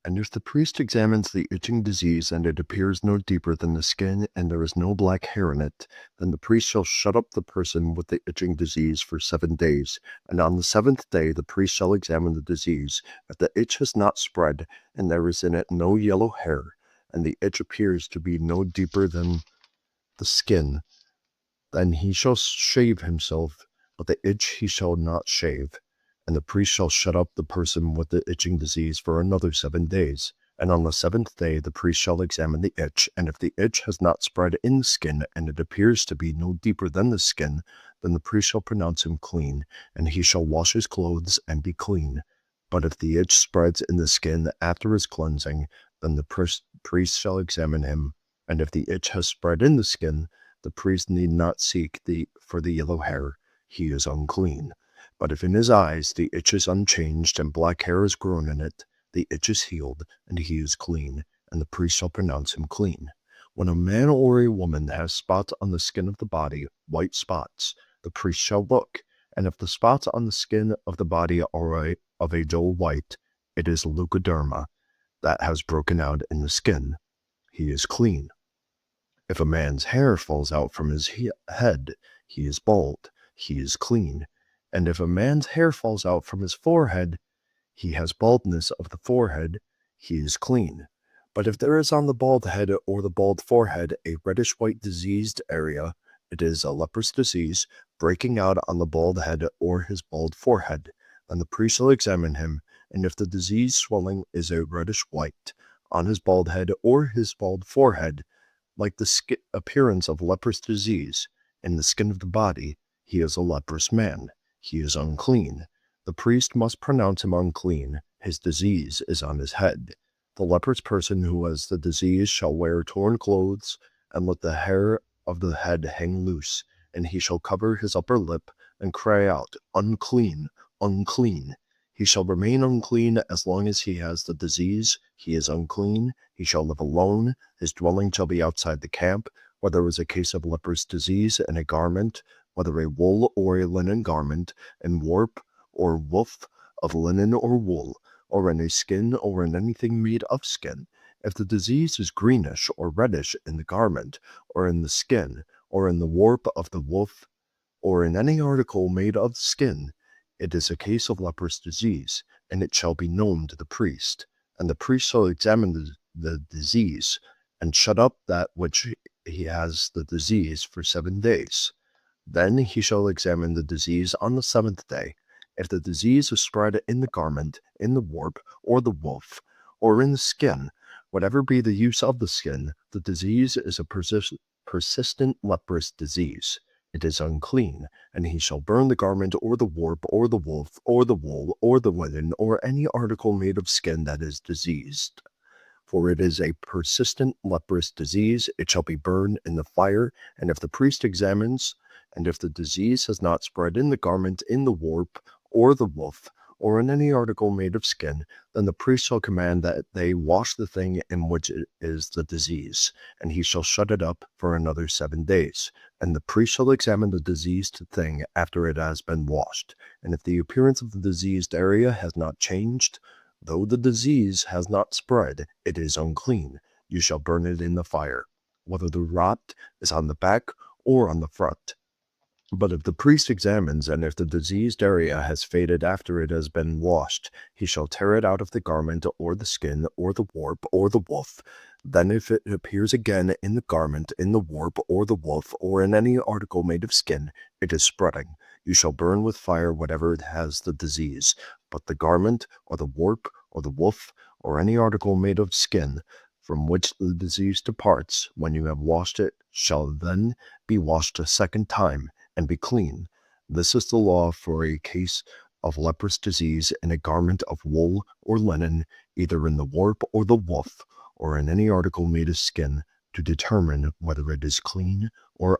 And if the priest examines the itching disease, and it appears no deeper than the skin, and there is no black hair in it, then the priest shall shut up the person with the itching disease for 7 days. And on the 7th day the priest shall examine the disease. If the itch has not spread, and there is in it no yellow hair, and the itch appears to be no deeper than the skin, then he shall shave himself, but the itch he shall not shave. And the priest shall shut up the person with the itching disease for another 7 days. And on the 7th day the priest shall examine the itch, and if the itch has not spread in the skin, and it appears to be no deeper than the skin, then the priest shall pronounce him clean, and he shall wash his clothes and be clean. But if the itch spreads in the skin after his cleansing, then the priest shall examine him, and if the itch has spread in the skin, the priest need not seek for the yellow hair. He is unclean. But if in his eyes the itch is unchanged, and black hair is grown in it, the itch is healed, and he is clean, and the priest shall pronounce him clean. When a man or a woman has spots on the skin of the body, white spots, the priest shall look, and if the spots on the skin of the body are of a dull white, it is leukoderma that has broken out in the skin. He is clean. If a man's hair falls out from his head, he is bald, he is clean. And if a man's hair falls out from his forehead, he has baldness of the forehead, he is clean. But if there is on the bald head or the bald forehead a reddish-white diseased area, it is a leprous disease breaking out on the bald head or his bald forehead. Then the priest shall examine him, and if the disease swelling is a reddish-white on his bald head or his bald forehead, like the appearance of leprous disease in the skin of the body, he is a leprous man. He is unclean. The priest must pronounce him unclean. His disease is on his head. The leprous person who has the disease shall wear torn clothes, and let the hair of the head hang loose, and he shall cover his upper lip, and cry out, "Unclean, unclean." He shall remain unclean as long as he has the disease. He is unclean. He shall live alone. His dwelling shall be outside the camp. Where there is a case of leprous disease in a garment, whether a wool or a linen garment, in warp or woof of linen or wool, or in a skin or in anything made of skin, if the disease is greenish or reddish in the garment, or in the skin, or in the warp of the woof, or in any article made of skin, it is a case of leprous disease, and it shall be known to the priest. And the priest shall examine the disease, and shut up that which he has the disease for 7 days. Then he shall examine the disease on the 7th day. If the disease is spread in the garment, in the warp, or the woof, or in the skin, whatever be the use of the skin, the disease is a persistent leprous disease. It is unclean, and he shall burn the garment or the warp or the woof or the wool or the linen or any article made of skin that is diseased. For it is a persistent leprous disease. It shall be burned in the fire. And if the priest examines, and if the disease has not spread in the garment, in the warp or the woof, or in any article made of skin, then the priest shall command that they wash the thing in which it is the disease, and he shall shut it up for another 7 days. And the priest shall examine the diseased thing after it has been washed. And if the appearance of the diseased area has not changed, though the disease has not spread, it is unclean. You shall burn it in the fire, whether the rot is on the back or on the front. But if the priest examines, and if the diseased area has faded after it has been washed, he shall tear it out of the garment, or the skin, or the warp, or the woof. Then if it appears again in the garment, in the warp, or the woof, or in any article made of skin, it is spreading. You shall burn with fire whatever has the disease. But the garment, or the warp, or the woof, or any article made of skin, from which the disease departs, when you have washed it, shall then be washed a second time, and be clean. This is the law for a case of leprous disease in a garment of wool or linen, either in the warp or the woof, or in any article made of skin, to determine whether it is clean or